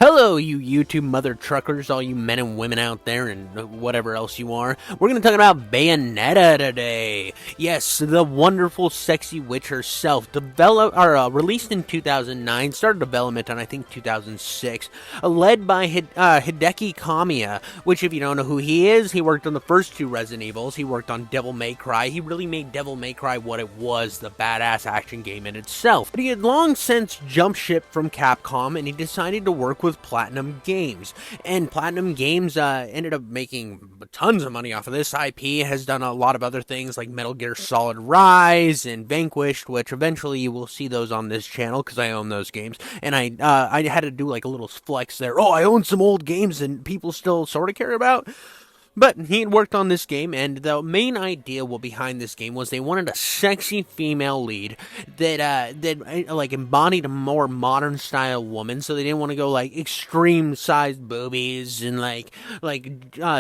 Hello, you YouTube mother truckers, all you men and women out there, and whatever else you are. We're going to talk about Bayonetta today. Yes, the wonderful, sexy witch herself. Released in 2009, started development on I think 2006. Led by Hideki Kamiya, which if you don't know who he is, he worked on the first two Resident Evils. He worked on Devil May Cry. He really made Devil May Cry what it was, the badass action game in itself. But he had long since jumped ship from Capcom, and he decided to work with Platinum Games. And Platinum Games ended up making tons of money off of this IP, has done a lot of other things like Metal Gear Solid Rise and Vanquished, which eventually you will see those on this channel because I own those games. And I had to do like a little flex there. Oh, I own some old games and people still sort of care about. But he had worked on this game, and the main idea behind this game was they wanted a sexy female lead that like embodied a more modern style woman. So they didn't want to go like extreme sized boobies and like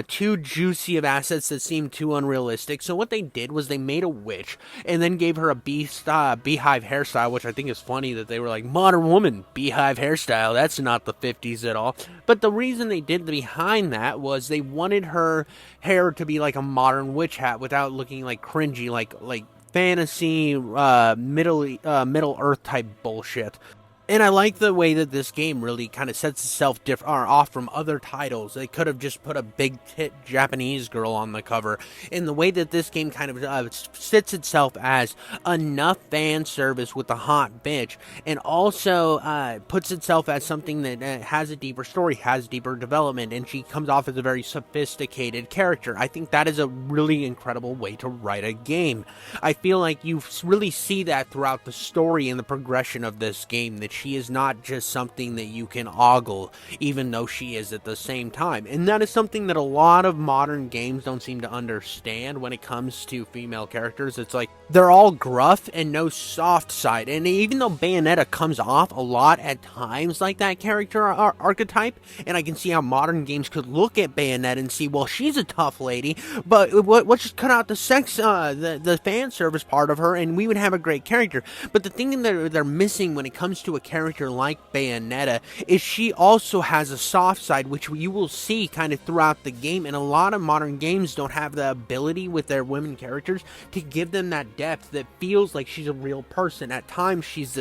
too juicy of assets that seemed too unrealistic. So what they did was they made a witch and then gave her a beehive hairstyle, which I think is funny that they were like modern woman beehive hairstyle. That's not the 50s at all. But the reason they did behind that was they wanted her hair to be like a modern witch hat without looking like cringy, like fantasy Middle Earth type bullshit. And I like the way that this game really kind of sets itself off from other titles. They could have just put a big tit Japanese girl on the cover. And the way that this game kind of sits itself as enough fan service with a hot bitch, and also puts itself as something that has a deeper story, has deeper development, and she comes off as a very sophisticated character. I think that is a really incredible way to write a game. I feel like you really see that throughout the story and the progression of this game, that she is not just something that you can ogle, even though she is at the same time. And that is something that a lot of modern games don't seem to understand when it comes to female characters. It's like they're all gruff and no soft side. And even though Bayonetta comes off a lot at times like that character archetype, and I can see how modern games could look at Bayonetta and see, well, she's a tough lady, but let's just cut out the sex, the fan service part of her, and we would have a great character. But the thing that they're missing when it comes to a character like Bayonetta is she also has a soft side, which you will see kind of throughout the game, and a lot of modern games don't have the ability with their women characters to give them that depth that feels like she's a real person. At times she's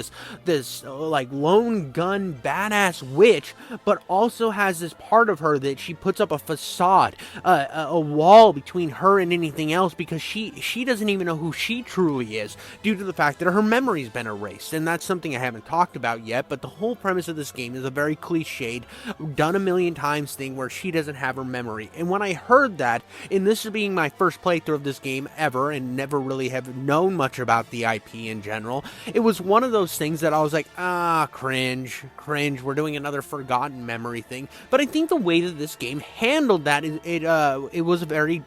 this like lone gun badass witch, but also has this part of her that she puts up a facade, a wall between her and anything else, because she doesn't even know who she truly is due to the fact that her memory's been erased. And that's something I haven't talked about yet, but the whole premise of this game is a very cliched, done a million times thing where she doesn't have her memory. And when I heard that, and this is being my first playthrough of this game ever, and never really have known much about the IP in general, it was one of those things that I was like, cringe, we're doing another forgotten memory thing. But I think the way that this game handled that, it was a very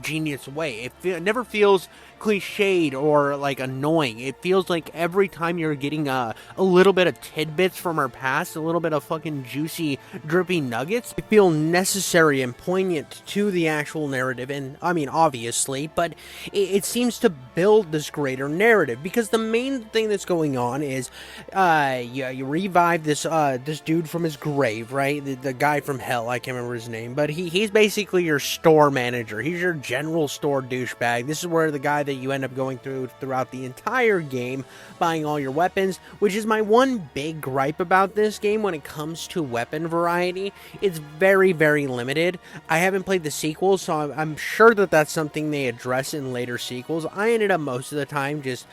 genius way. It never feels cliched or like annoying. It feels like every time you're getting a little bit of tidbits from our past, a little bit of fucking juicy drippy nuggets, they feel necessary and poignant to the actual narrative. And I mean, obviously, but it seems to build this greater narrative, because the main thing that's going on is you revive this dude from his grave, right? The guy from hell, I can't remember his name, but he's basically your store manager. He's your general store douchebag. This is where the guy that you end up going throughout the entire game, buying all your weapons, which is my one big gripe about this game when it comes to weapon variety. It's very, very limited. I haven't played the sequels, so I'm sure that that's something they address in later sequels. I ended up most of the time just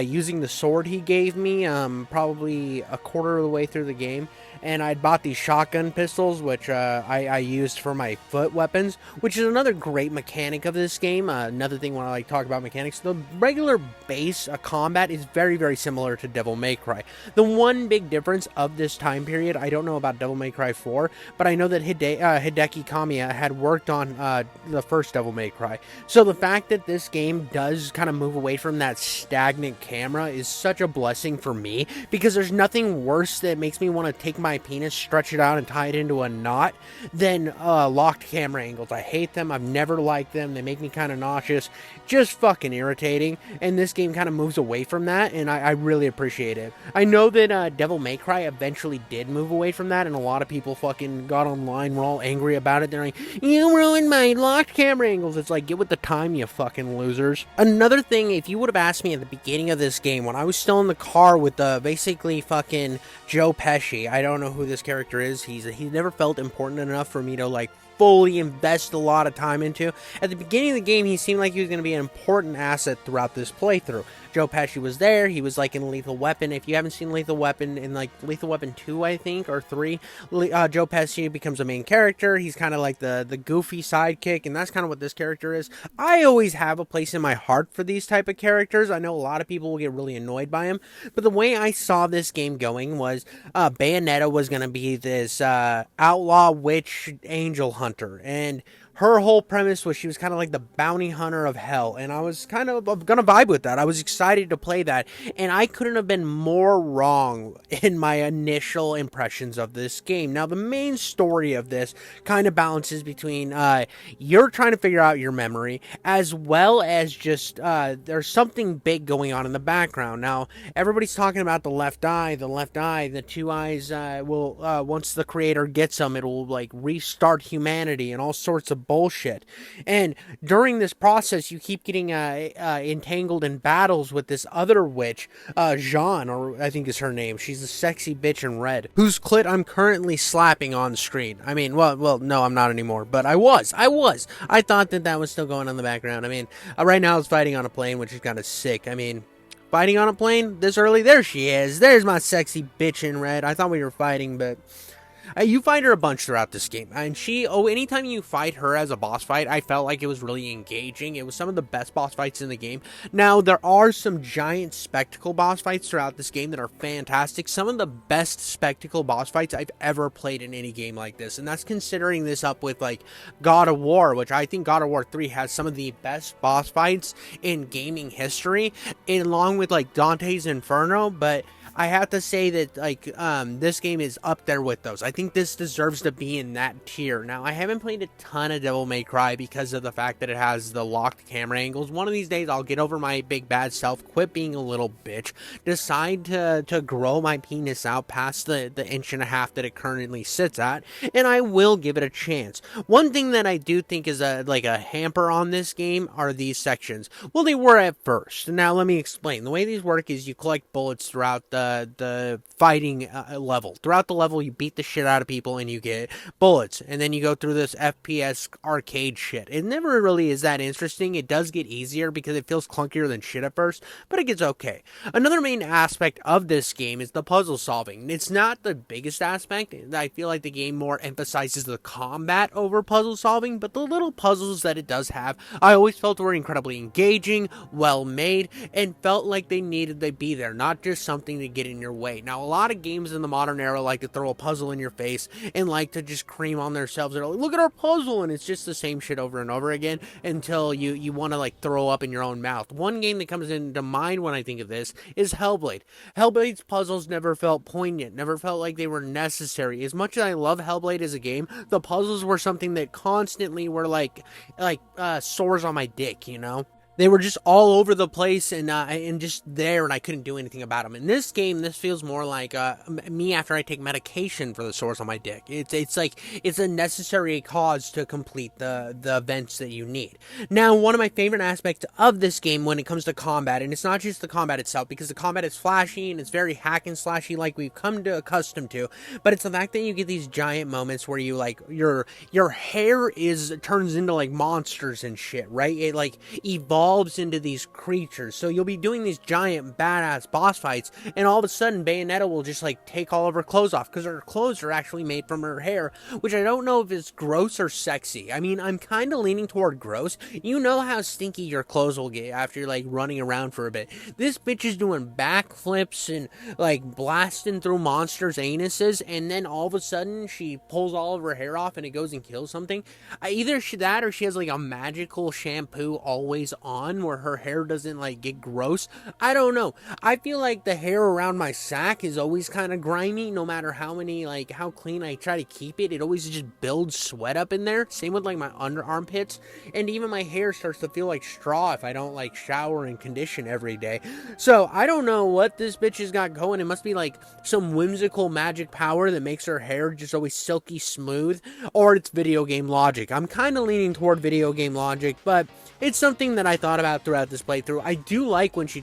using the sword he gave me, probably a quarter of the way through the game. And I'd bought these shotgun pistols, which I used for my foot weapons, which is another great mechanic of this game. Another thing when I talk about mechanics, the regular base combat is very, very similar to Devil May Cry. The one big difference of this time period, I don't know about Devil May Cry 4, but I know that Hideki Kamiya had worked on the first Devil May Cry. So the fact that this game does kind of move away from that stagnant camera is such a blessing for me, because there's nothing worse that makes me want to take my my penis, stretch it out, and tie it into a knot than locked camera angles. I hate them. I've never liked them. They make me kind of nauseous. Just fucking irritating. And this game kind of moves away from that, and I really appreciate it. I know that Devil May Cry eventually did move away from that, and a lot of people fucking got online, were all angry about it. They're like, you ruined my locked camera angles. It's like, get with the time, you fucking losers. Another thing, if you would have asked me at the beginning of this game, when I was still in the car with basically fucking Joe Pesci, I don't know who this character is. He's never felt important enough for me to like fully invest a lot of time into. At the beginning of the game, he seemed like he was going to be an important asset throughout this playthrough. Joe Pesci was there. He was like in Lethal Weapon. If you haven't seen Lethal Weapon, in like Lethal Weapon 2, I think, or 3, Joe Pesci becomes a main character. He's kind of like the goofy sidekick, and that's kind of what this character is. I always have a place in my heart for these type of characters. I know a lot of people will get really annoyed by him, but the way I saw this game going was Bayonetta was going to be this outlaw witch angel hunter, and her whole premise was she was kind of like the bounty hunter of hell, and I was kind of gonna vibe with that. I was excited to play that, and I couldn't have been more wrong in my initial impressions of this game. Now, the main story of this kind of balances between you're trying to figure out your memory, as well as just there's something big going on in the background. Now, everybody's talking about the left eye, the two eyes will, once the creator gets them, it'll like restart humanity and all sorts of bullshit. And during this process, you keep getting entangled in battles with this other witch, Jean, or I think is her name. She's the sexy bitch in red, whose clit I'm currently slapping on screen. I mean, well, no, I'm not anymore, but I was. I thought that was still going on in the background. I mean, right now it's fighting on a plane, which is kind of sick. I mean, fighting on a plane this early? There she is. There's my sexy bitch in red. I thought we were fighting, but you fight her a bunch throughout this game, and anytime you fight her as a boss fight, I felt like it was really engaging. It was some of the best boss fights in the game. Now, there are some giant spectacle boss fights throughout this game that are fantastic. Some of the best spectacle boss fights I've ever played in any game like this, and that's considering this up with, like, God of War, which I think God of War 3 has some of the best boss fights in gaming history, along with, like, Dante's Inferno, but I have to say that, like, this game is up there with those. I think this deserves to be in that tier. Now, I haven't played a ton of Devil May Cry because of the fact that it has the locked camera angles. One of these days, I'll get over my big bad self, quit being a little bitch, decide to grow my penis out past the 1.5 inches that it currently sits at, and I will give it a chance. One thing that I do think is like a hamper on this game are these sections. Well, they were at first. Now, let me explain. The way these work is you collect bullets throughout the fighting level. Throughout the level, you beat the shit out of people and you get bullets, and then you go through this FPS arcade shit. It never really is that interesting. It does get easier because it feels clunkier than shit at first, but it gets okay. Another main aspect of this game is the puzzle solving. It's not the biggest aspect. I feel like the game more emphasizes the combat over puzzle solving, but the little puzzles that it does have, I always felt were incredibly engaging, well made, and felt like they needed to be there, not just something to get in your way. Now, a lot of games in the modern era like to throw a puzzle in your face and like to just cream on themselves. They're like, look at our puzzle, and it's just the same shit over and over again until you want to like throw up in your own mouth. One game that comes into mind when I think of this is Hellblade. Hellblade's puzzles never felt poignant, never felt like they were necessary. As much as I love Hellblade as a game, the puzzles were something that constantly were like sores on my dick, you know? They were just all over the place and just there, and I couldn't do anything about them. In this game, this feels more like me after I take medication for the sores on my dick. It's like it's a necessary cause to complete the events that you need. Now, one of my favorite aspects of this game when it comes to combat, and it's not just the combat itself, because the combat is flashy and it's very hack and slashy like we've come to accustomed to, but it's the fact that you get these giant moments where you like your hair turns into like monsters and shit, right? It like evolves into these creatures. So you'll be doing these giant badass boss fights, and all of a sudden Bayonetta will just like take all of her clothes off, because her clothes are actually made from her hair, which I don't know if it's gross or sexy. I mean, I'm kind of leaning toward gross. You know how stinky your clothes will get after you're like running around for a bit. This bitch is doing backflips and like blasting through monsters' anuses, and then all of a sudden she pulls all of her hair off and it goes and kills something. Either that or she has like a magical shampoo always on on where her hair doesn't like get gross. I don't know. I feel like the hair around my sack is always kind of grimy, no matter how clean I try to keep it. It always just builds sweat up in there. Same with like my under armpits, and even my hair starts to feel like straw if I don't like shower and condition every day. So I don't know what this bitch has got going. It must be like some whimsical magic power that makes her hair just always silky smooth, or it's video game logic. I'm kind of leaning toward video game logic, but it's something that I thought about throughout this playthrough. I do like when she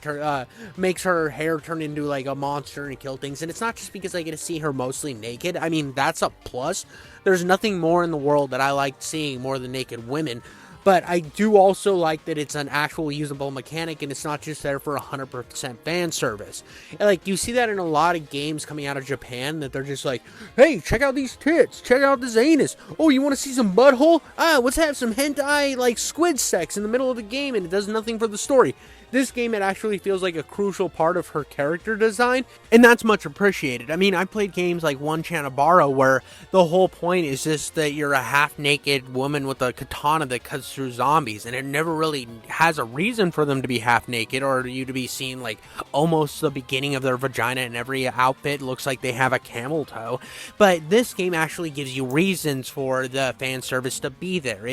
makes her hair turn into like a monster and kill things, and it's not just because I get to see her mostly naked. I mean, that's a plus. There's nothing more in the world that I like seeing more than naked women. But I do also like that it's an actual usable mechanic and it's not just there for 100% fan service. Like, you see that in a lot of games coming out of Japan, that they're just like, hey, check out these tits, check out this anus. Oh, you want to see some butthole? Let's have some hentai, like, squid sex in the middle of the game, and it does nothing for the story. This game, it actually feels like a crucial part of her character design, and that's much appreciated. I mean, I played games like One Chanabara where the whole point is just that you're a half-naked woman with a katana that cuts through zombies, and it never really has a reason for them to be half-naked or you to be seen like almost the beginning of their vagina, and every outfit looks like they have a camel toe. But this game actually gives you reasons for the fan service to be there.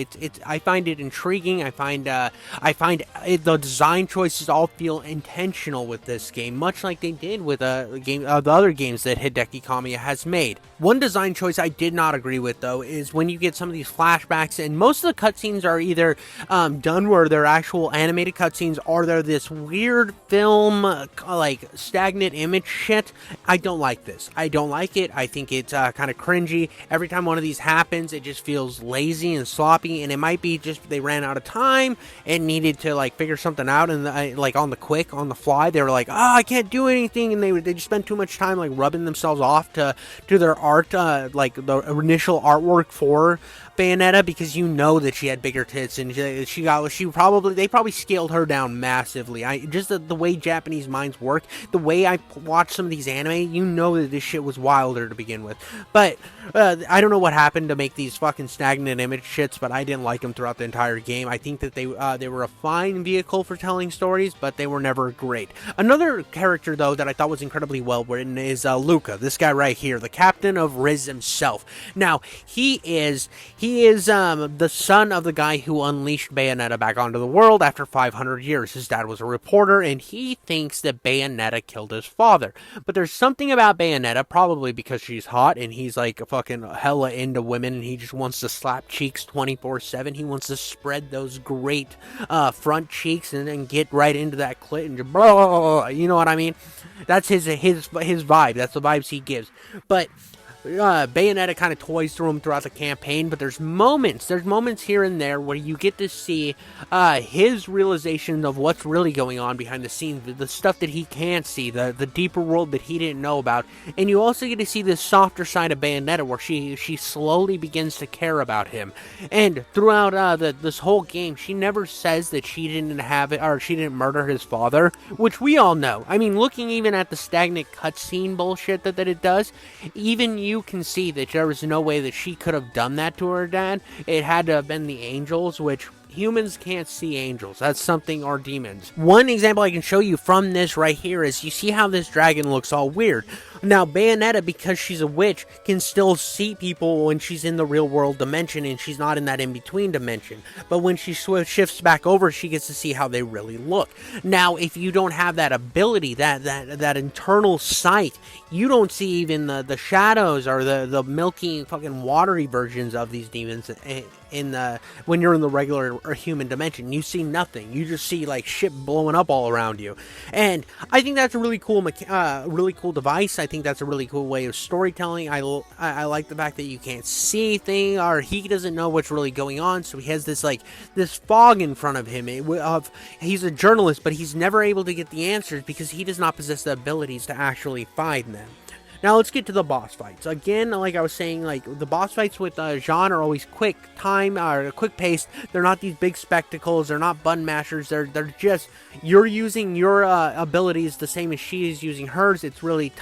I find it intriguing. I find the design choices all feel intentional with this game, much like they did with the other games that Hideki Kamiya has made. One design choice I did not agree with, though, is when you get some of these flashbacks, and most of the cutscenes are either done where they're actual animated cutscenes, or they're this weird film, like stagnant image shit. I don't like this. I don't like it. I think it's kind of cringy. Every time one of these happens, it just feels lazy and sloppy, and it might be just they ran out of time and needed to like figure something out, and like on the quick, on the fly, they were like, I can't do anything, and they just spent too much time like rubbing themselves off to their art, like the initial artwork for Bayonetta, because you know that she had bigger tits, and they probably scaled her down massively. Just the way Japanese minds work, the way I watch some of these anime, you know that this shit was wilder to begin with. But I don't know what happened to make these fucking stagnant image shits, but I didn't like them throughout the entire game. I think that they were a fine vehicle for telling stories, but they were never great. Another character, though, that I thought was incredibly well written is Luca, this guy right here, the captain of Riz himself. Now, he is the son of the guy who unleashed Bayonetta back onto the world after 500 years. His dad was a reporter, and he thinks that Bayonetta killed his father. But there's something about Bayonetta, probably because she's hot, and he's like fucking hella into women, and he just wants to slap cheeks 24/7. He wants to spread those great front cheeks and then get right into that clit and just blah, blah, blah, blah, you know what I mean? That's his vibe. That's the vibes he gives. But Bayonetta kind of toys through him throughout the campaign, but there's moments here and there where you get to see his realization of what's really going on behind the scenes, the stuff that he can't see, the deeper world that he didn't know about, and you also get to see this softer side of Bayonetta where she slowly begins to care about him. And throughout this whole game, she never says that she didn't have it, or she didn't murder his father, which we all know. I mean, looking even at the stagnant cutscene bullshit that it does, even you can see that there was no way that she could have done that to her dad. It had to have been the angels, which humans can't see angels. That's something, or demons. One example I can show you from this right here is you see how this dragon looks all weird. Now, Bayonetta, because she's a witch, can still see people when she's in the real world dimension and she's not in that in-between dimension. But when she shifts back over, she gets to see how they really look. Now, if you don't have that ability, that internal sight, you don't see even the shadows or the milky fucking watery versions of these demons when you're in the regular or human dimension. You see nothing. You just see like shit blowing up all around you. And I think that's a really cool device. I think that's a really cool way of storytelling. I like the fact that you can't see things, or he doesn't know what's really going on, so he has this fog in front of him. He's a journalist, but he's never able to get the answers because he does not possess the abilities to actually find them. Now let's get to the boss fights. Again, like I was saying, like the boss fights with Jean are always quick paced. They're not these big spectacles. They're not button mashers. They're just, you're using your abilities the same as she is using hers. It's really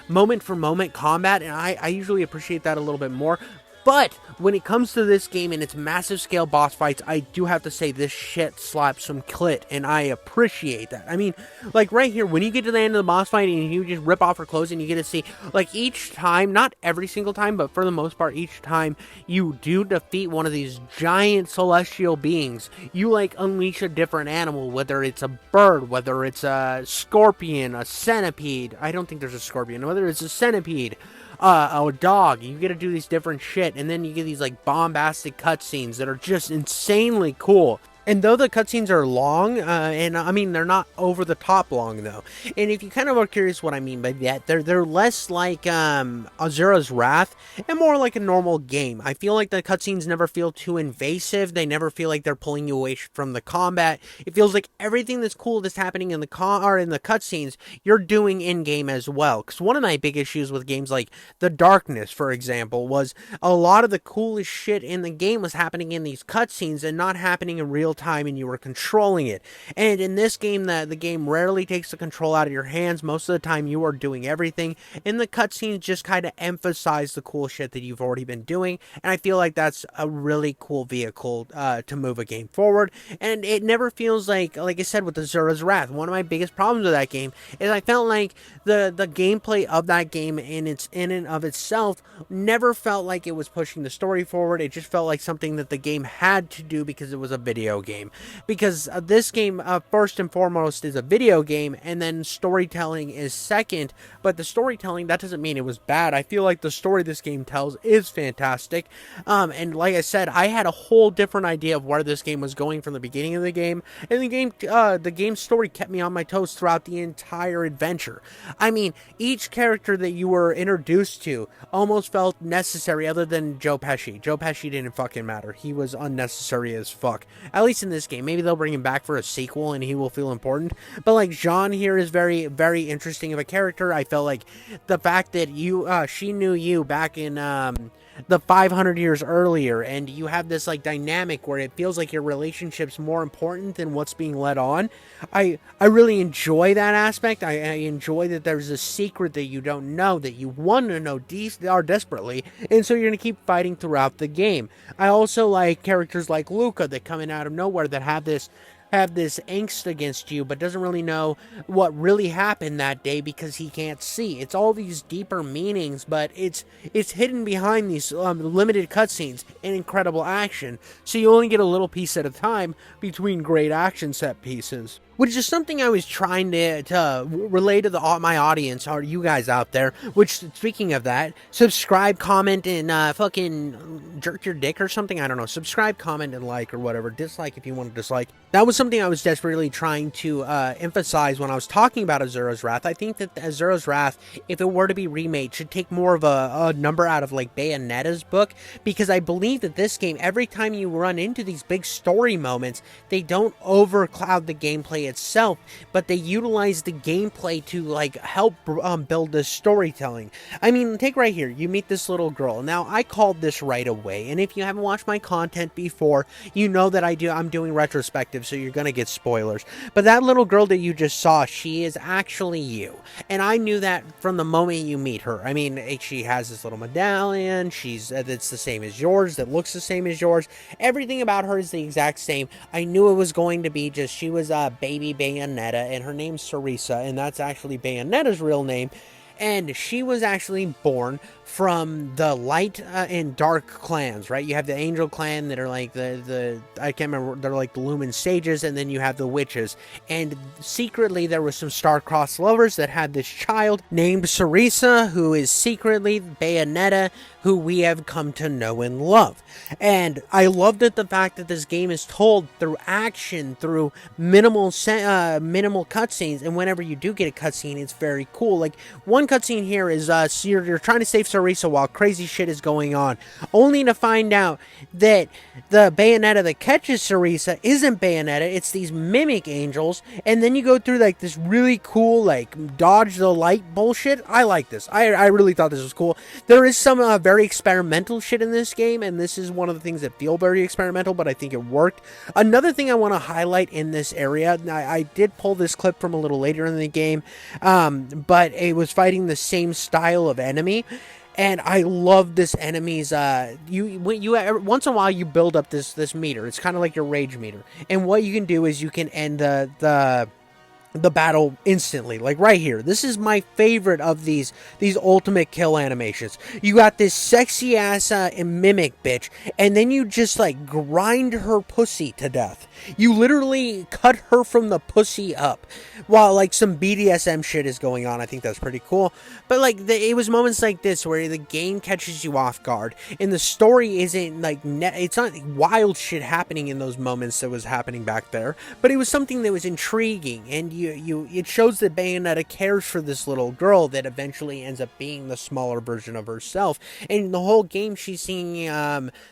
moment for moment combat, and I usually appreciate that a little bit more. But when it comes to this game and its massive scale boss fights, I do have to say this shit slaps some clit, and I appreciate that. I mean, like right here, when you get to the end of the boss fight and you just rip off her clothes and you get to see, like each time, not every single time, but for the most part, each time you do defeat one of these giant celestial beings, you like unleash a different animal, whether it's a bird, whether it's a scorpion, a centipede. I don't think there's a scorpion, whether it's a centipede, a dog. You get to do these different shit, and then you get these like bombastic cutscenes that are just insanely cool. And though the cutscenes are long, and I mean, they're not over the top long though. And if you kind of are curious what I mean by that, they're less like Azura's Wrath and more like a normal game. I feel like the cutscenes never feel too invasive. They never feel like they're pulling you away from the combat. It feels like everything that's cool that's happening in the cutscenes, you're doing in game as well. Because one of my big issues with games like The Darkness, for example, was a lot of the coolest shit in the game was happening in these cutscenes and not happening in real time, and you were controlling it. And in this game, the game rarely takes the control out of your hands. Most of the time you are doing everything, and the cutscenes just kind of emphasize the cool shit that you've already been doing, and I feel like that's a really cool vehicle to move a game forward. And it never feels like I said with Azura's Wrath, one of my biggest problems with that game is I felt like the gameplay of that game in and of itself never felt like it was pushing the story forward. It just felt like something that the game had to do because it was a video game. Because this game, first and foremost, is a video game, and then storytelling is second. But the storytelling, that doesn't mean it was bad. I feel like the story this game tells is fantastic. And like I said, I had a whole different idea of where this game was going from the beginning of the game. And the game's story kept me on my toes throughout the entire adventure. I mean, each character that you were introduced to almost felt necessary, other than Joe Pesci. Joe Pesci didn't fucking matter. He was unnecessary as fuck. At least in this game. Maybe they'll bring him back for a sequel and he will feel important. But like Jean here is very, very interesting of a character. I felt like the fact that she knew you back in the 500 years earlier, and you have this like dynamic where it feels like your relationship's more important than what's being led on. I really enjoy that aspect. I enjoy that there's a secret that you don't know, that you want to know desperately, and so you're going to keep fighting throughout the game. I also like characters like Luca that come in out of nowhere that have this angst against you, but doesn't really know what really happened that day because he can't see. It's all these deeper meanings, but it's hidden behind these limited cutscenes and incredible action, so you only get a little piece at a time between great action set pieces. Which is something I was trying to relay to my audience, or you guys out there. Which, speaking of that, subscribe, comment, and fucking jerk your dick or something. I don't know. Subscribe, comment, and like, or whatever. Dislike if you want to dislike. That was something I was desperately trying to emphasize when I was talking about Azura's Wrath. I think that Azura's Wrath, if it were to be remade, should take more of a number out of like Bayonetta's book, because I believe that this game, every time you run into these big story moments, they don't overcloud the gameplay itself, but they utilize the gameplay to like help build this storytelling. I mean, take right here, you meet this little girl. Now, I called this right away, and if you haven't watched my content before, you know that I'm doing retrospective, so you're gonna get spoilers. But that little girl that you just saw, she is actually you, and I knew that from the moment you meet her. I mean, she has this little medallion, that's the same as yours, that looks the same as yours. Everything about her is the exact same. I knew it was going to be just, she was baby Bayonetta, and her name's Sarisa, and that's actually Bayonetta's real name. And she was actually born from the light and dark clans, right? You have the angel clan that are like the I can't remember, they're like the Lumen Sages, and then you have the witches. And secretly there was some star-crossed lovers that had this child named Sarisa, who is secretly Bayonetta, who we have come to know and love. And I loved it, the fact that this game is told through action, through minimal cutscenes, and whenever you do get a cutscene, it's very cool. Like, one cutscene here is you're trying to save Sarisa while crazy shit is going on, only to find out that the Bayonetta that catches Sarisa isn't Bayonetta, it's these mimic angels, and then you go through like this really cool like dodge the light bullshit. I like this. I really thought this was cool. There is some very experimental shit in this game, and this is one of the things that feel very experimental, but I think it worked. Another thing I want to highlight in this area, I did pull this clip from a little later in the game, but it was fighting the same style of enemy. And I love this enemy's once in a while you build up this meter. It's kind of like your rage meter. And what you can do is you can end the battle instantly, like right here. This is my favorite of these ultimate kill animations. You got this sexy ass mimic bitch, and then you just like grind her pussy to death. You literally cut her from the pussy up, while like some BDSM shit is going on. I think that's pretty cool. But like it was moments like this where the game catches you off guard, and the story isn't like it's not wild shit happening in those moments that was happening back there, but it was something that was intriguing, and it shows that Bayonetta cares for this little girl that eventually ends up being the smaller version of herself. And the whole game she's singing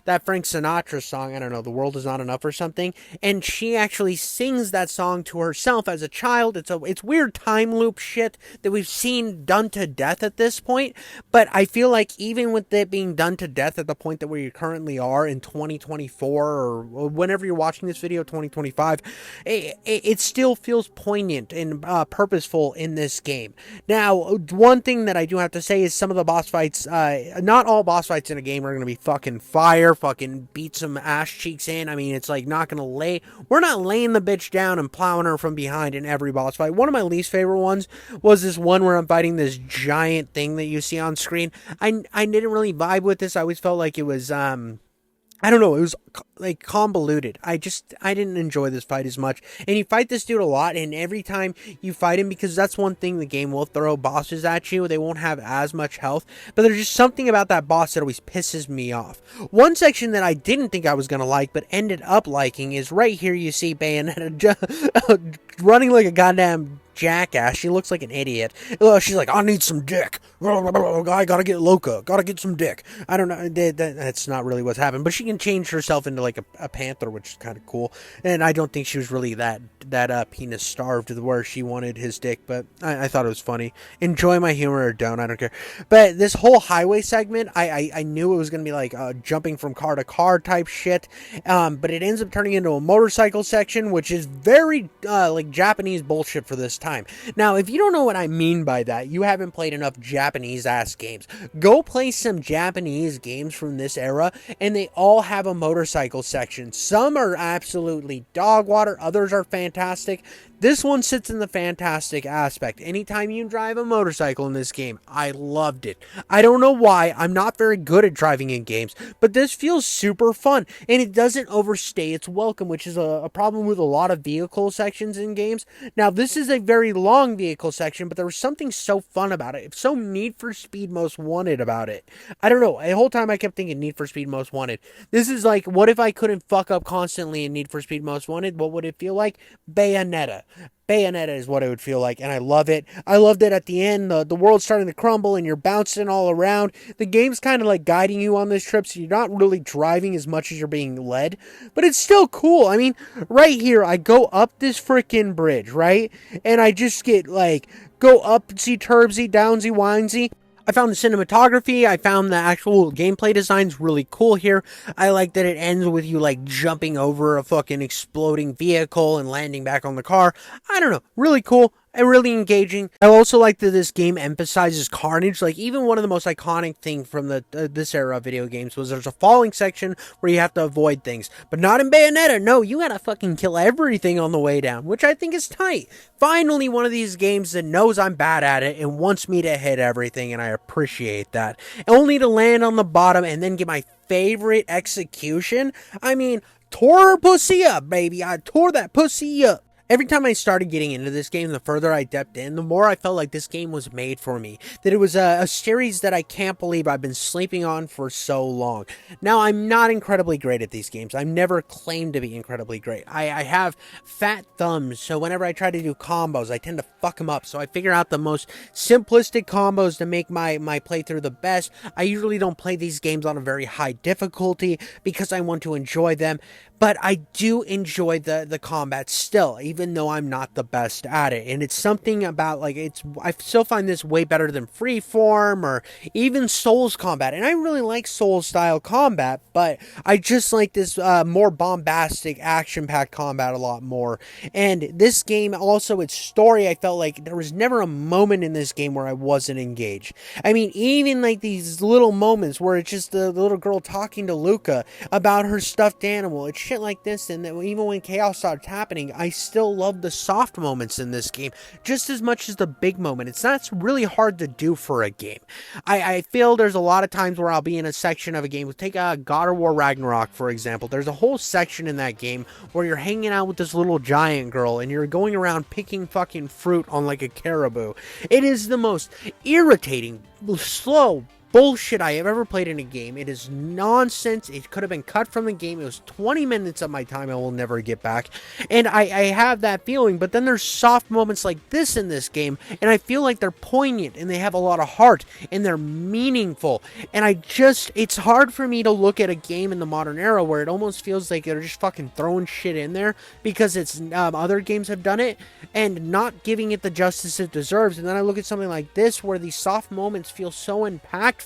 that Frank Sinatra song, I don't know, The World Is Not Enough or something, and she actually sings that song to herself as a child. It's weird time loop shit that we've seen done to death at this point, but I feel like even with it being done to death at the point that we currently are in 2024, or whenever you're watching this video, 2025, it still feels poignant and purposeful in this game. Now, one thing that I do have to say is some of the boss fights, not all boss fights in a game are going to be fucking fire, fucking beat some ass cheeks in. I mean, it's like not going to we're not laying the bitch down and plowing her from behind in every boss fight. One of my least favorite ones was this one where I'm fighting this giant thing that you see on screen. I didn't really vibe with this. I always felt like it was, I don't know, it was like convoluted. I didn't enjoy this fight as much. And you fight this dude a lot, and every time you fight him, because that's one thing the game will throw bosses at you, they won't have as much health, but there's just something about that boss that always pisses me off. One section that I didn't think I was going to like, but ended up liking, is right here you see Bayonetta running like a goddamn jackass. She looks like an idiot. She's like, I need some dick. I gotta get loca. Gotta get some dick. I don't know. That's not really what's happened. But she can change herself into like a panther, which is kind of cool. And I don't think she was really that penis starved where she wanted his dick. But I thought it was funny. Enjoy my humor or don't. I don't care. But this whole highway segment, I knew it was gonna be like jumping from car to car type shit. But it ends up turning into a motorcycle section, which is very like Japanese bullshit for this time. Now, if you don't know what I mean by that, you haven't played enough Japanese ass games. Go play some Japanese games from this era, and they all have a motorcycle section. Some are absolutely dog water, others are fantastic. This one sits in the fantastic aspect. Anytime you drive a motorcycle in this game, I loved it. I don't know why. I'm not very good at driving in games, but this feels super fun, and it doesn't overstay its welcome, which is a problem with a lot of vehicle sections in games. Now, this is a very long vehicle section, but there was something so fun about it. It's so Need for Speed Most Wanted about it. I don't know. The whole time I kept thinking Need for Speed Most Wanted. This is like, what if I couldn't fuck up constantly in Need for Speed Most Wanted? What would it feel like? Bayonetta. Bayonetta is what it would feel like, and I love it. I loved it at the end. The world's starting to crumble, and you're bouncing all around. The game's kind of like guiding you on this trip, so you're not really driving as much as you're being led, but it's still cool. I mean, right here, I go up this freaking bridge, right? And I just get, like, go upsy, turbsy, downsy, winesy. I found the cinematography, I found the actual gameplay designs really cool here. I like that it ends with you like jumping over a fucking exploding vehicle and landing back on the car. I don't know, really cool. And really engaging. I also like that this game emphasizes carnage. Like, even one of the most iconic things from this era of video games was there's a falling section where you have to avoid things. But not in Bayonetta. No, you gotta fucking kill everything on the way down, which I think is tight. Finally, one of these games that knows I'm bad at it and wants me to hit everything, and I appreciate that. Only to land on the bottom and then get my favorite execution. I mean, tore her pussy up, baby. I tore that pussy up. Every time I started getting into this game, the further I depth in, the more I felt like this game was made for me. That it was a series that I can't believe I've been sleeping on for so long. Now, I'm not incredibly great at these games. I've never claimed to be incredibly great. I have fat thumbs, so whenever I try to do combos, I tend to fuck them up. So I figure out the most simplistic combos to make my playthrough the best. I usually don't play these games on a very high difficulty because I want to enjoy them. But I do enjoy the combat still, even even though I'm not the best at it. And it's something about, like, I still find this way better than Freeform or even Souls combat. And I really like Souls style combat, but I just like this more bombastic, action-packed combat a lot more. And this game, also its story, I felt like there was never a moment in this game where I wasn't engaged. I mean, even like these little moments where it's just the little girl talking to Luca about her stuffed animal. It's shit like this, and that even when chaos starts happening, I still love the soft moments in this game just as much as the big moment. It's not really hard to do for a game. I feel there's a lot of times where I'll be in a section of a game. Take God of War Ragnarok, for example. There's a whole section in that game where you're hanging out with this little giant girl and you're going around picking fucking fruit on like a caribou. It is the most irritating, slow bullshit I have ever played in a game. It is nonsense. It could have been cut from the game. It was 20 minutes of my time I will never get back. And I have that feeling, but then there's soft moments like this in this game, and I feel like they're poignant, and they have a lot of heart, and they're meaningful. And it's hard for me to look at a game in the modern era where it almost feels like they're just fucking throwing shit in there because it's other games have done it, and not giving it the justice it deserves. And then I look at something like this where these soft moments feel so impactful.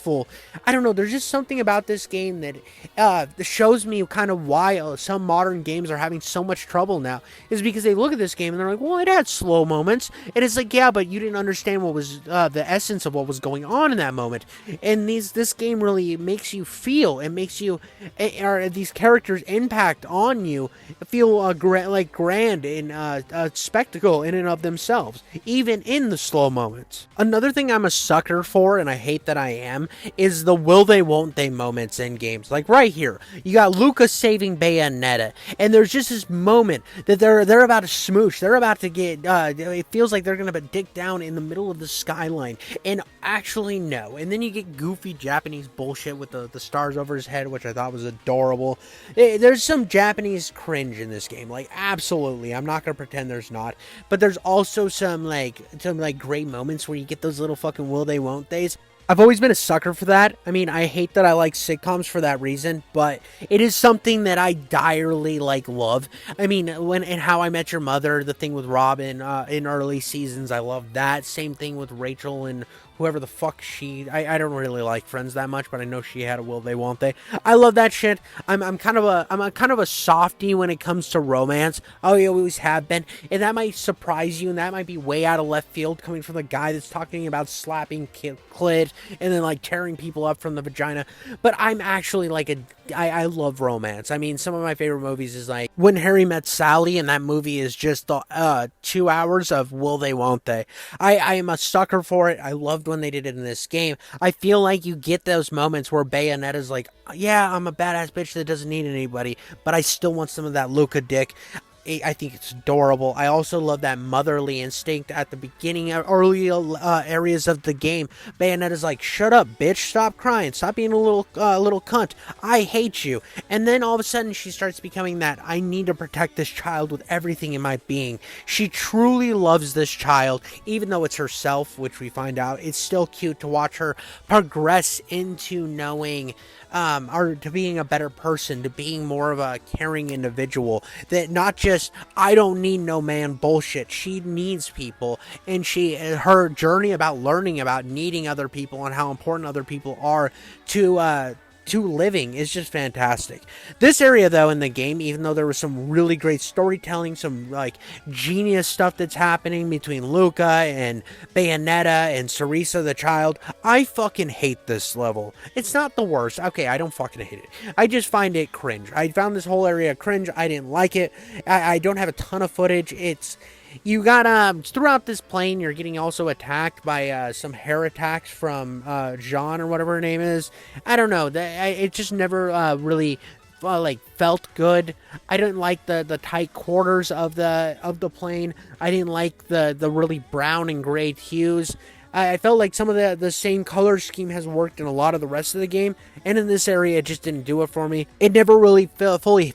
I don't know, there's just something about this game that shows me kind of why some modern games are having so much trouble now, is because they look at this game and they're like, well, it had slow moments, and it's like, yeah, but you didn't understand what was the essence of what was going on in that moment. And this game really makes you feel, it makes you, or these characters' impact on you feel like grand and a spectacle in and of themselves, even in the slow moments. Another thing I'm a sucker for, and I hate that I am, is the will they won't they moments in games. Like right here, you got Luca saving Bayonetta, and there's just this moment that they're about to smooch, they're about to get it feels like they're gonna dig down in the middle of the skyline, and actually no. And then you get goofy Japanese bullshit with the stars over his head, which I thought was adorable. There's some Japanese cringe in this game, like absolutely, I'm not gonna pretend there's not, but there's also some great moments where you get those little fucking will they won't they's. I've always been a sucker for that. I mean, I hate that I like sitcoms for that reason, but it is something that I direly love. I mean, when in How I Met Your Mother, the thing with Robin in early seasons, I love that. Same thing with Rachel and whoever the fuck I don't really like Friends that much, but I know she had a will they won't they. I love that shit. I'm kind of a softie when it comes to romance. I always have been, and that might surprise you, and that might be way out of left field coming from the guy that's talking about slapping clit and then like tearing people up from the vagina. But I'm actually I love romance. I mean, some of my favorite movies is like When Harry Met Sally, and that movie is just 2 hours of will they won't they. I am a sucker for it. I loved when they did it in this game. I feel like you get those moments where Bayonetta's like, yeah, I'm a badass bitch that doesn't need anybody, but I still want some of that Luca dick. I think it's adorable. I also love that motherly instinct at the beginning, early areas of the game. Bayonetta's like, shut up, bitch, stop crying, stop being a little cunt, I hate you. And then all of a sudden she starts becoming that, I need to protect this child with everything in my being. She truly loves this child, even though it's herself, which we find out. It's still cute to watch her progress into knowing, or to being a better person, to being more of a caring individual, that not just, I don't need no man bullshit. She needs people, and her journey about learning about needing other people and how important other people are to living is just fantastic. This area though in the game, even though there was some really great storytelling, some genius stuff that's happening between Luca and Bayonetta and Cerisa the child, I fucking hate this level. It's not the worst. Okay, I don't fucking hate it. I just find it cringe. I found this whole area cringe. I didn't like it. I don't have a ton of footage. You got, throughout this plane, you're getting also attacked by, some hair attacks from, Jean or whatever her name is. I don't know, it just never, really, felt good. I didn't like the tight quarters of the plane. I didn't like the really brown and gray hues. I felt like some of the same color scheme has worked in a lot of the rest of the game, and in this area it just didn't do it for me. It never really fully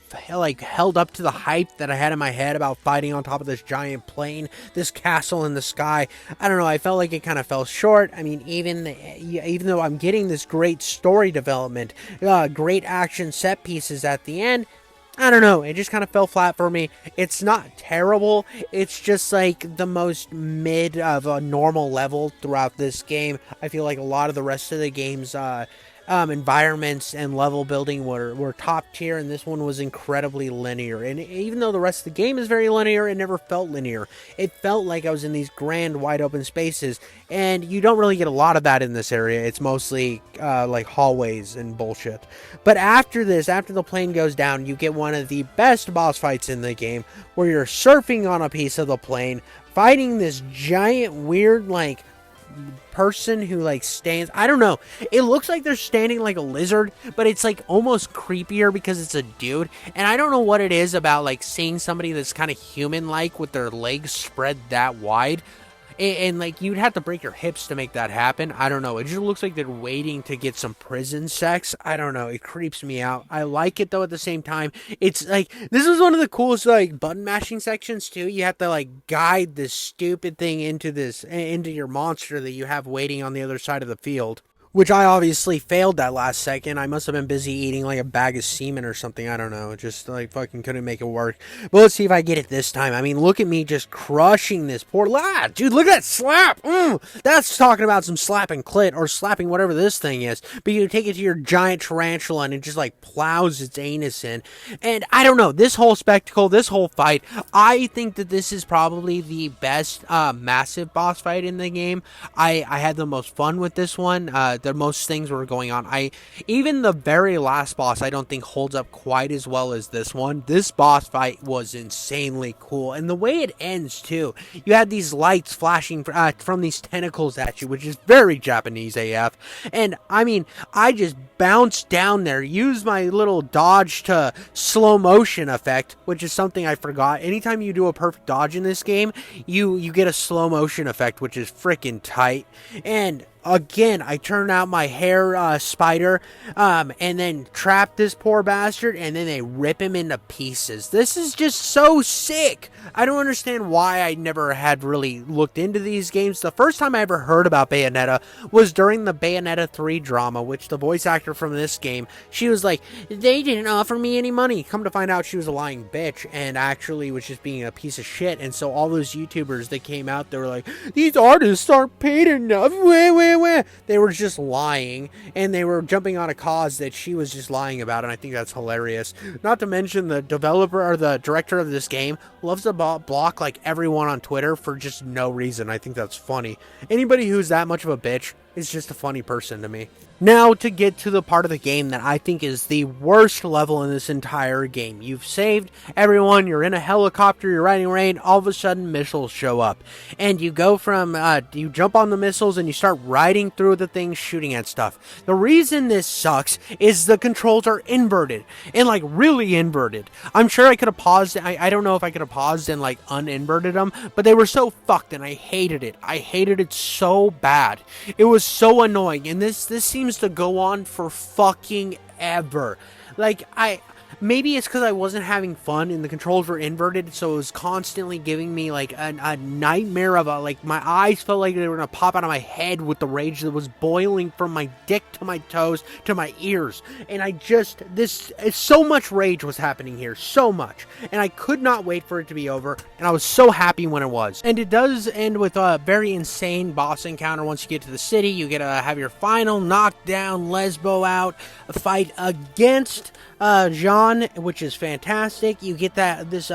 held up to the hype that I had in my head about fighting on top of this giant plane, this castle in the sky. I don't know, I felt like it kind of fell short. I mean, even though I'm getting this great story development, great action set pieces at the end, I don't know, it just kind of fell flat for me. It's not terrible, it's just like the most mid of a normal level throughout this game. I feel like a lot of the rest of the game's environments and level building were top tier, and this one was incredibly linear. And even though the rest of the game is very linear, it never felt linear. It felt like I was in these grand, wide open spaces, and you don't really get a lot of that in this area. It's mostly like hallways and bullshit. But after this, after the plane goes down, you get one of the best boss fights in the game, where you're surfing on a piece of the plane, fighting this giant, weird, like, person who like stands, I don't know, it looks like they're standing like a lizard, but it's like almost creepier because it's a dude. And I don't know what it is about like seeing somebody that's kind of human like with their legs spread that wide, and like you'd have to break your hips to make that happen. I don't know, it just looks like they're waiting to get some prison sex. I don't know, it creeps me out. I like it though at the same time. It's like, this is one of the coolest like button mashing sections too. You have to like guide this stupid thing into your monster that you have waiting on the other side of the field, which I obviously failed that last second. I must have been busy eating like a bag of semen or something. I don't know. Just like fucking couldn't make it work. But let's see if I get it this time. I mean, look at me just crushing this poor lad. Dude, look at that slap. That's talking about some slapping clit or slapping whatever this thing is. But you take it to your giant tarantula and it just like plows its anus in. And I don't know. This whole spectacle, this whole fight, I think that this is probably the best massive boss fight in the game. I had the most fun with this one. The most things were going on. Even the very last boss I don't think holds up quite as well as this one. This boss fight was insanely cool, and the way it ends too. You had these lights flashing from these tentacles at you, which is very Japanese AF. And I mean, I just bounced down there, used my little dodge to slow motion effect, which is something I forgot. Anytime you do a perfect dodge in this game, you get a slow motion effect, which is freaking tight. And again, I turn out my hair spider, and then trap this poor bastard, and then they rip him into pieces. This is just so sick. I don't understand why I never had really looked into these games. The first time I ever heard about Bayonetta was during the Bayonetta 3 drama, which the voice actor from this game, she was like, they didn't offer me any money. Come to find out, she was a lying bitch, and actually was just being a piece of shit. And so all those YouTubers that came out, they were like, these artists aren't paid enough. They were just lying, and they were jumping on a cause that she was just lying about, and I think that's hilarious. Not to mention the developer or the director of this game loves to block like everyone on Twitter for just no reason. I think that's funny. Anybody who's that much of a bitch is just a funny person to me. Now to get to the part of the game that I think is the worst level in this entire game. You've saved everyone, you're in a helicopter, you're riding rain, all of a sudden missiles show up. And you go from, you jump on the missiles and you start riding through the things shooting at stuff. The reason this sucks is the controls are inverted. And like really inverted. I'm sure I could have paused, I don't know if I could have paused and like uninverted them, but they were so fucked and I hated it. I hated it so bad. It was so annoying, and this seems to go on for fucking ever. Like, maybe it's because I wasn't having fun and the controls were inverted, so it was constantly giving me like a nightmare of like my eyes felt like they were gonna pop out of my head with the rage that was boiling from my dick to my toes to my ears. And so much rage was happening here, so much, and I could not wait for it to be over, and I was so happy when it was. And it does end with a very insane boss encounter. Once you get to the city, you get to have your final knockdown Lesbo out fight against Jean, which is fantastic. You get this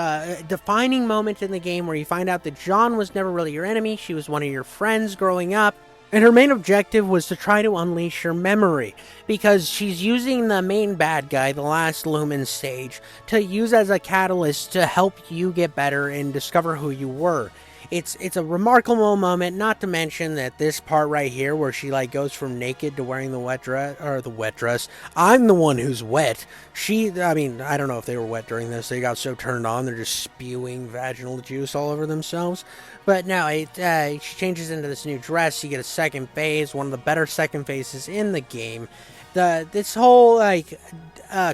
defining moment in the game where you find out that Jean was never really your enemy. She was one of your friends growing up. And her main objective was to try to unleash your memory, because she's using the main bad guy, the last Lumen stage, to use as a catalyst to help you get better and discover who you were. It's a remarkable moment, not to mention that this part right here where she like goes from naked to wearing the wet dress. I'm the one who's wet. I mean, I don't know if they were wet during this. They got so turned on, they're just spewing vaginal juice all over themselves. But no, she changes into this new dress. You get a second phase, one of the better second phases in the game. This whole like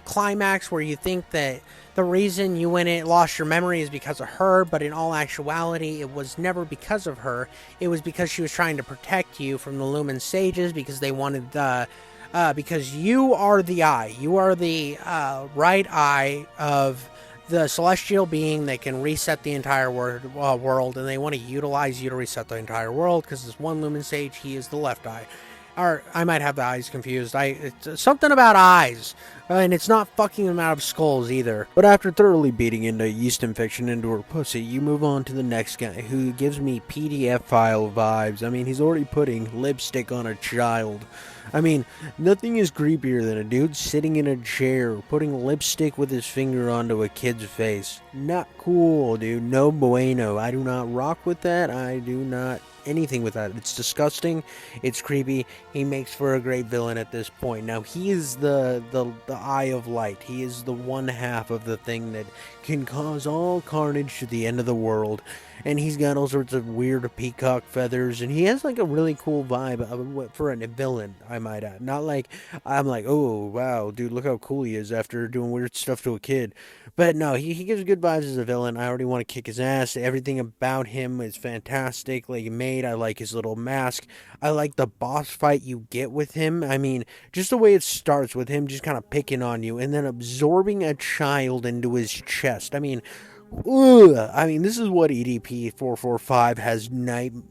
climax where you think that the reason you lost your memory is because of her, but in all actuality, it was never because of her. It was because she was trying to protect you from the Lumen Sages, because they wanted because you are the eye. You are the right eye of the celestial being that can reset the entire world, and they want to utilize you to reset the entire world because this one lumen sage, he is the left eye. Or I might have the eyes confused. It's something about eyes, and it's not fucking them out of skulls either. But after thoroughly beating into yeast infection into her pussy, you move on to the next guy who gives me PDF file vibes. I mean, he's already putting lipstick on a child. I mean, nothing is creepier than a dude sitting in a chair putting lipstick with his finger onto a kid's face. Not cool, dude. No bueno. I do not rock with that. I do not anything with that. It's disgusting. It's creepy. He makes for a great villain at this point. Now, he is the eye of light. He is the one half of the thing that can cause all carnage to the end of the world. And he's got all sorts of weird peacock feathers, and he has like a really cool vibe for a villain, I might add. Not like I'm like, oh wow, dude, look how cool he is after doing weird stuff to a kid. But no, he gives good vibes as a villain. I already want to kick his ass. Everything about him is fantastic. Like made, I like his little mask. I like the boss fight you get with him. I mean, just the way it starts with him just kind of picking on you and then absorbing a child into his chest. I mean, ugh. I mean, this is what EDP 445 has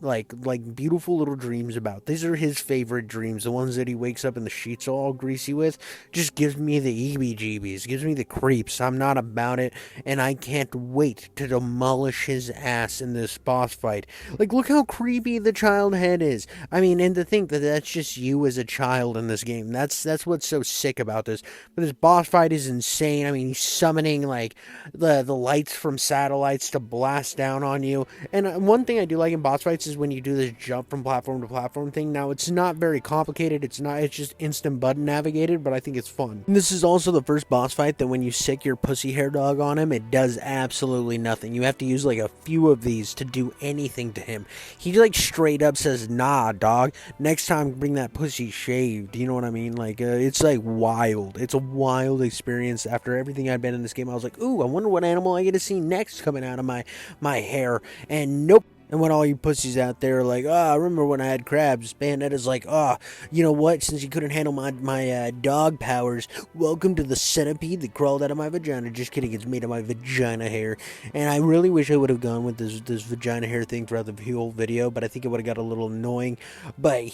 like beautiful little dreams about. These are his favorite dreams, the ones that he wakes up and the sheets are all greasy with. Just gives me the EBGBs, gives me the creeps. I'm not about it, and I can't wait to demolish his ass in this boss fight. Like, look how creepy the child head is. I mean, and to think that that's just you as a child in this game. That's what's so sick about this. But this boss fight is insane. I mean, he's summoning like the lights from satellites to blast down on you. And one thing I do like in boss fights is when you do this jump from platform to platform thing. Now, it's not very complicated. It's just instant button navigated, but I think it's fun. And this is also the first boss fight that when you sick your pussy hair dog on him, it does absolutely nothing. You have to use like a few of these to do anything to him. He like straight up says, nah, dog, next time bring that pussy shaved. You know what I mean? Like, it's like wild. It's a wild experience. After everything I'd been in this game, I was like, ooh, I wonder what animal I get to see next coming out of my hair. And nope. And when all you pussies out there are like, I remember when I had crabs, Bayonetta's like, you know what, since you couldn't handle my dog powers, welcome to the centipede that crawled out of my vagina. Just kidding, it's made of my vagina hair. And I really wish I would have gone with this vagina hair thing throughout the whole video, but I think it would have got a little annoying. But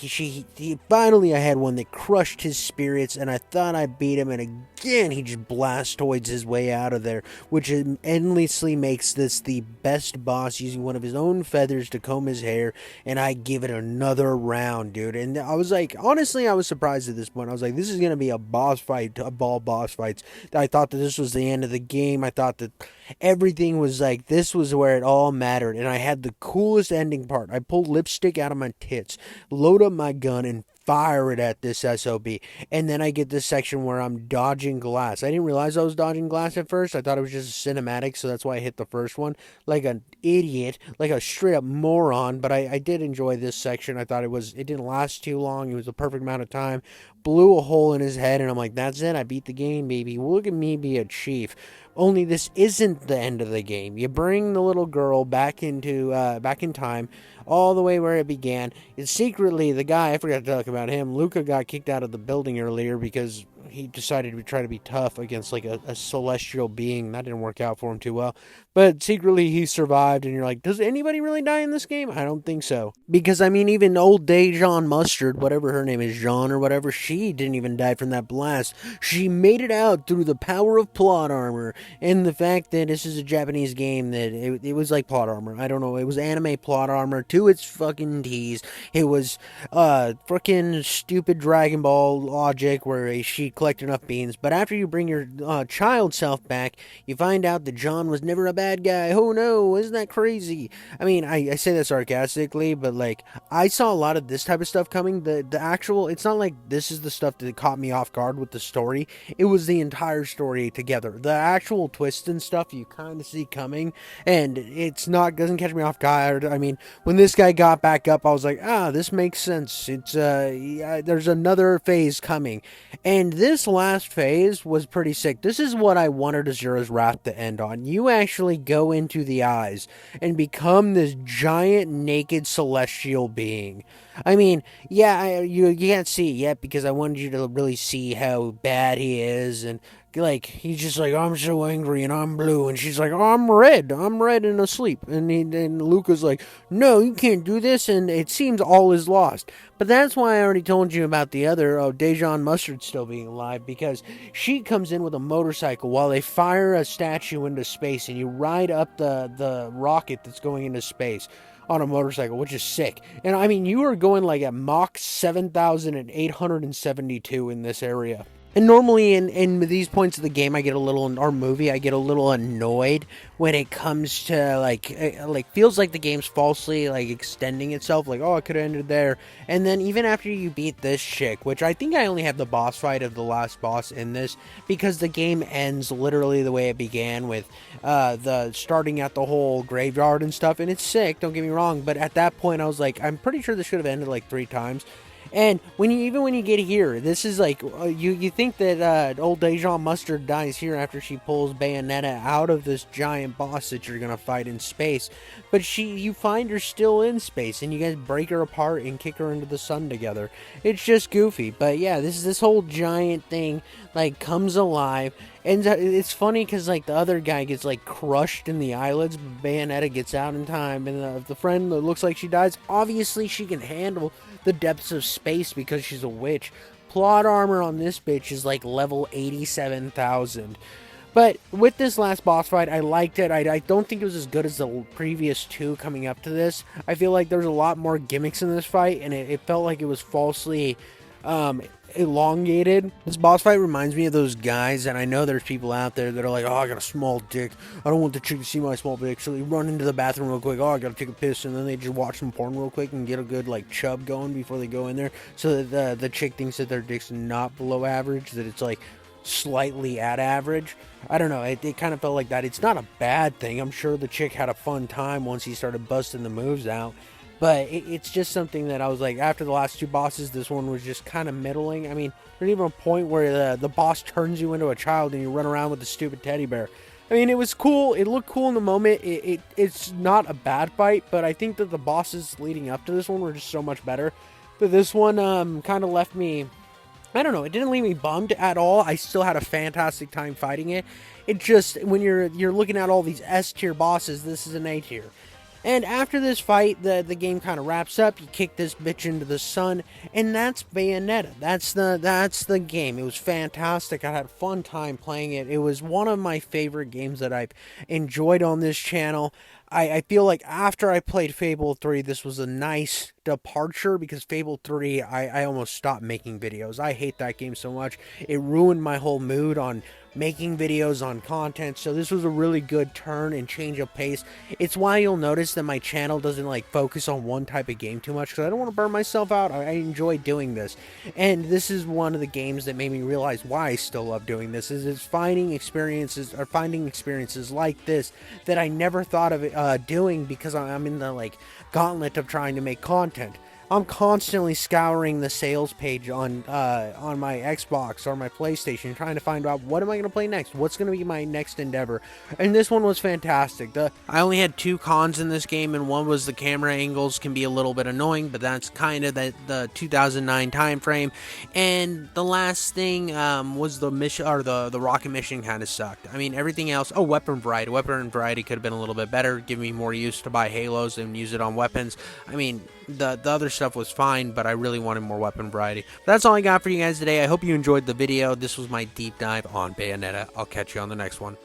finally I had one that crushed his spirits, and I thought I beat him, and again he just blastoids his way out of there, which endlessly makes this the best boss, using one of his own feathers to comb his hair, and I give it another round, dude. And I was like, honestly, I was surprised at this point. I was like, this is gonna be a boss fight, a ball boss fights. I thought that this was the end of the game. I thought that everything was like, this was where it all mattered, and I had the coolest ending part. I pulled lipstick out of my tits, load up my gun, and fire it at this SOB. And then I get this section where I'm dodging glass. I didn't realize I was dodging glass at first. I thought it was just a cinematic, so that's why I hit the first one like an idiot, like a straight up moron. But I did enjoy this section. I thought it didn't last too long. It was the perfect amount of time. Blew a hole in his head, and I'm like, that's it. I beat the game, baby. Look at me be a chief. Only this isn't the end of the game. You bring the little girl back in time, all the way where it began. And secretly, the guy, I forgot to talk about him, Luca got kicked out of the building earlier because he decided to try to be tough against like a celestial being. That didn't work out for him too well. But secretly he survived, and you're like, does anybody really die in this game? I don't think so. Because, I mean, even old Dejan Mustard, whatever her name is, Jean or whatever, she didn't even die from that blast. She made it out through the power of plot armor, and the fact that this is a Japanese game, that it was like plot armor. I don't know, it was anime plot armor to its fucking tease. It was freaking stupid Dragon Ball logic where she collected enough beans, but after you bring your child self back, you find out that John was never a bad guy. Oh no, isn't that crazy? I mean, I say that sarcastically, but like, I saw a lot of this type of stuff coming. The actual, it's not like this is the stuff that caught me off guard with the story. It was the entire story together. The actual twists and stuff you kind of see coming, and doesn't catch me off guard. I mean, when this guy got back up, I was like, this makes sense. It's there's another phase coming, and this this last phase was pretty sick. This is what I wanted Azura's Wrath to end on. You actually go into the eyes and become this giant naked celestial being. I mean, yeah, you can't see it yet because I wanted you to really see how bad he is, and like he's just like, I'm so angry and I'm blue, and she's like, oh, I'm red and asleep, and Luca's like, no, you can't do this, and it seems all is lost. But that's why I already told you about the other Dejan Mustard still being alive, because she comes in with a motorcycle while they fire a statue into space, and you ride up the rocket that's going into space on a motorcycle, which is sick. And I mean, you are going like at Mach 7,872 in this area. And normally in these points of the game, I get a little, or movie, I get a little annoyed when it comes to like feels like the game's falsely like extending itself. Like, oh, it could have ended there. And then even after you beat this chick, which I think I only have the boss fight of the last boss in this, because the game ends literally the way it began, with the starting at the whole graveyard and stuff. And it's sick, don't get me wrong. But at that point, I was like, I'm pretty sure this should have ended like 3 times. And when you get here, this is like you think that old Dejan Mustard dies here after she pulls Bayonetta out of this giant boss that you're gonna fight in space, but you find her still in space, and you guys break her apart and kick her into the sun together. It's just goofy, but yeah, this whole giant thing like comes alive. And it's funny because like the other guy gets like crushed in the eyelids, but Bayonetta gets out in time, and the friend that looks like she dies, obviously she can handle the depths of space because she's a witch. Plot armor on this bitch is like level 87,000. But with this last boss fight, I liked it. I don't think it was as good as the previous 2 coming up to this. I feel like there's a lot more gimmicks in this fight, and it felt like it was falsely elongated. This boss fight reminds me of those guys, and I know there's people out there that are like, oh, I got a small dick, I don't want the chick to see my small dick, so they run into the bathroom real quick, oh, I gotta take a piss, and then they just watch some porn real quick and get a good like chub going before they go in there, so that the chick thinks that their dick's not below average, that it's like slightly at average. I don't know, it kind of felt like that. It's not a bad thing. I'm sure the chick had a fun time once he started busting the moves out. But it's just something that I was like, after the last 2 bosses, this one was just kind of middling. I mean, there's even a point where the boss turns you into a child and you run around with the stupid teddy bear. I mean, it was cool. It looked cool in the moment. It's not a bad fight, but I think that the bosses leading up to this one were just so much better. But this one kind of left me, I don't know, it didn't leave me bummed at all. I still had a fantastic time fighting it. It just, when you're looking at all these S tier bosses, this is an A tier. And after this fight, the game kind of wraps up. You kick this bitch into the sun, and that's Bayonetta. That's the game. It was fantastic. I had a fun time playing it. It was one of my favorite games that I've enjoyed on this channel. I feel like after I played Fable 3, this was a nice departure, because Fable 3, I almost stopped making videos. I hate that game so much. It ruined my whole mood on making videos, on content, so this was a really good turn and change of pace. It's why you'll notice that my channel doesn't like focus on one type of game too much, because I don't want to burn myself out. I enjoy doing this, and this is one of the games that made me realize why I still love doing this. Is finding experiences like this that I never thought of doing, because I'm in the like gauntlet of trying to make content. I'm constantly scouring the sales page on my Xbox or my PlayStation, trying to find out what am I going to play next, what's going to be my next endeavor, and this one was fantastic. I only had 2 cons in this game, and one was the camera angles can be a little bit annoying, but that's kind of the 2009 time frame. And the last thing was the mission, or the rocket mission kind of sucked. I mean, everything else, weapon variety could have been a little bit better, give me more use to buy Halos and use it on weapons. I mean, the other stuff was fine, but I really wanted more weapon variety. But that's all I got for you guys today. I hope you enjoyed the video. This was my deep dive on Bayonetta. I'll catch you on the next one.